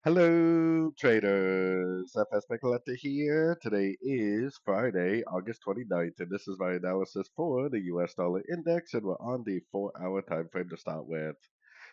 Hello, traders. FX Pip Collector here. Today is Friday, August 29th, and this is my analysis for the US dollar index, and we're on the 4-hour time frame to start with.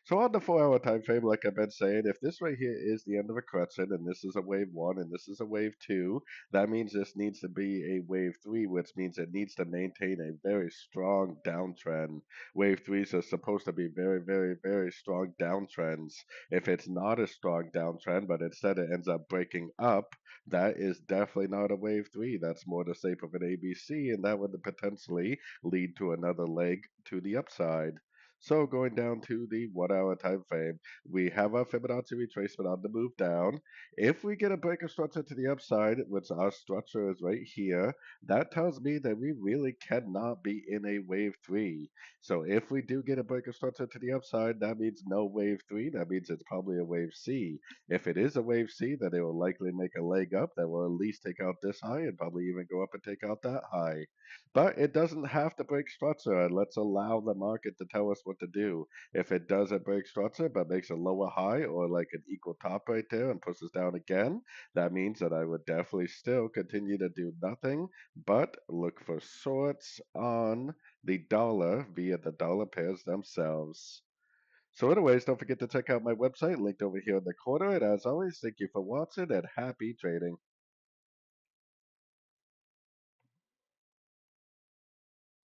So on the 4-hour time frame, like I've been saying, if this right here is the end of a crescent, and this is a wave one, and this is a wave two, that means this needs to be a wave three, which means it needs to maintain a very strong downtrend. Wave threes are supposed to be very, very, very strong downtrends. If it's not a strong downtrend, but instead it ends up breaking up, that is definitely not a wave three. That's more the shape of an ABC, and that would potentially lead to another leg to the upside. So going down to the 1 hour time frame, we have our Fibonacci retracement on the move down. If we get a breaker structure to the upside, which our structure is right here, that tells me that we really cannot be in a wave three. So if we do get a breaker structure to the upside, that means no wave three. That means it's probably a wave C. If it is a wave C, then it will likely make a leg up that will at least take out this high and probably even go up and take out that high. But it doesn't have to break structure, and let's allow the market to tell us what to do. If it doesn't break structure but makes a lower high or like an equal top right there and pushes down again, that means that I would definitely still continue to do nothing but look for shorts on the dollar via the dollar pairs themselves. So anyways, don't forget to check out my website linked over here in the corner. And as always, thank you for watching and happy trading.